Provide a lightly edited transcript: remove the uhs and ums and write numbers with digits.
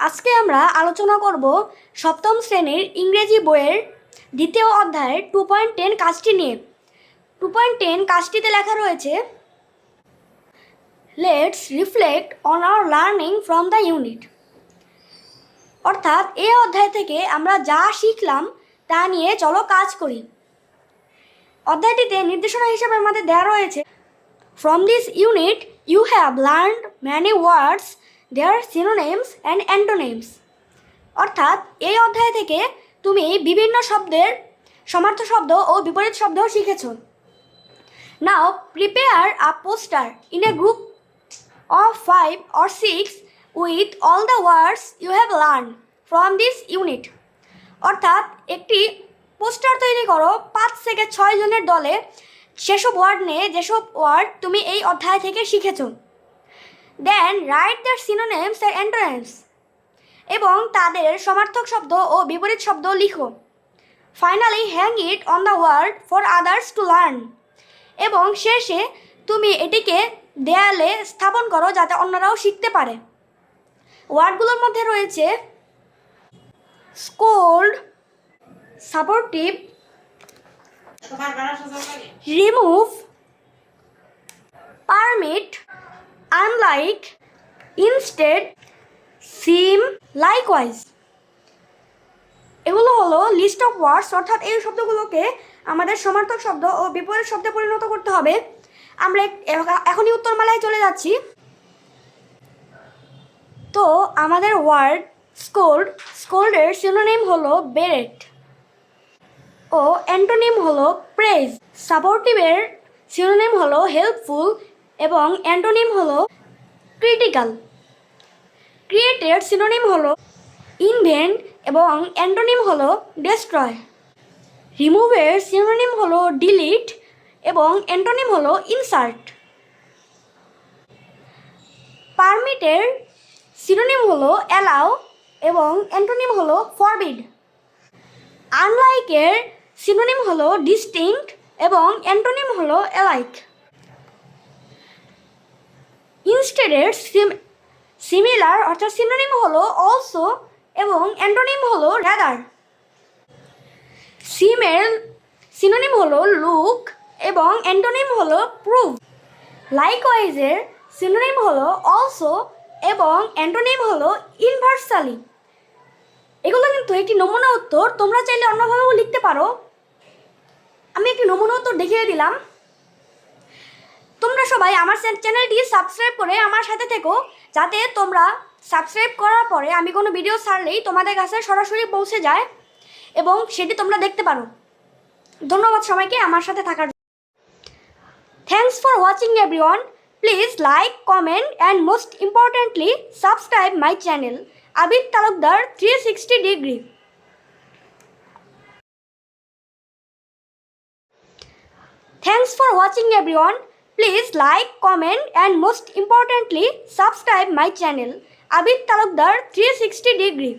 আজকে আমরা আলোচনা করব সপ্তম শ্রেণীর ইংরেজি বইয়ের দ্বিতীয় অধ্যায়ের 2.10 কাজটি নিয়ে। 2.10 কাজটিতে লেখা রয়েছে, let's reflect on our learning from the unit. অর্থাৎ এই অধ্যায় থেকে আমরা যা শিখলাম তা নিয়ে চলো কাজ করি। অধ্যায়টিতে নির্দেশনা হিসেবে আমাদের দেওয়া রয়েছে, from this unit you have learned many words, their synonyms and antonyms. অর্থাৎ এই অধ্যায় থেকে তুমি বিভিন্ন শব্দের সমার্থক শব্দ ও বিপরীত শব্দও শিখেছ। Now prepare a poster in a group of 5 or 6 with all the words you have learn from this unit. অর্থাৎ একটি পোস্টার তৈরি করো 5 থেকে 6 জনের দলে, সেসব ওয়ার্ড নিয়ে যেসব ওয়ার্ড তুমি এই অধ্যায় থেকে শিখেছ। Then write the synonyms and antonyms, এবং তাদের সমার্থক শব্দ ও বিপরীত শব্দ লিখো। Finally hang it on the wall for others to learn, এবং শেষে তুমি এটিকে দেয়ালে স্থাপন করো যাতে অন্যরাও শিখতে পারে। ওয়ার্ডগুলোর মধ্যে রয়েছে scold, supportive, remove, permit, unlike, instead, seem, likewise. এগুলো হলো লিস্ট অফ ওয়ার্ডস, অর্থাৎ এই শব্দগুলোকে আমাদের সমার্থক শব্দ ও বিপরীত শব্দে পরিণত করতে হবে। আমরা এখনই উত্তরমালায় চলে যাচ্ছি। তো আমাদের ওয়ার্ড স্কোল্ডের সিনোনিম হলো বেরেট ও অ্যান্টোনিম হলো প্রেজ। সাপোর্টিভের সিনোনিম হলো হেল্পফুল এবং অ্যান্টোনিম হলো ক্রিটিক্যাল। ক্রিয়েটের সিনোনিম হলো ইনভেন্ট এবং অ্যান্টোনিম হলো ডেস্ট্রয়। রিমুভের সিনোনিম হলো ডিলিট এবং অ্যান্টোনিম হলো ইনসার্ট। পারমিটের সিনোনিম হলো অ্যালাউ এবং অ্যান্টোনিম হলো ফরবিড। আনলাইকের সিনোনিম হলো ডিস্টিংক্ট এবং অ্যান্টোনিম হলো অ্যালাইক। ইনস্টেডের সিমিলার অর্থাৎ সিনোনিম হলো অলসো এবং অ্যান্টোনিম হলো রাদার। সিমের সিনোনিম হলো লুক এবং অ্যান্টোনিম হলো প্রুভ। লাইকওয়াইজের সিনোনিম হলো অলসো এবং অ্যান্টোনিম হলো ইনভার্সালি। এগুলো কিন্তু একটি নমুনা উত্তর, তোমরা চাইলে অন্যভাবেও লিখতে পারো। আমি একটি নমুনা উত্তর দেখিয়ে দিলাম। তোমরা সবাই আমার চ্যানেলটি সাবস্ক্রাইব করে আমার সাথে থেকো, যাতে তোমরা সাবস্ক্রাইব করার পরে আমি কোনো ভিডিও ছাড়লেই তোমাদের কাছে সরাসরি পৌঁছে যায় এবং সেটি তোমরা দেখতে পারো। ধন্যবাদ সবাইকে আমার সাথে থাকার জন্য। Thanks for watching everyone. Please like, comment and most importantly subscribe my channel Abid Talukdar 360 degree. Thanks for watching everyone. Please like, comment and most importantly subscribe my channel Abid Talukdar 360 degree.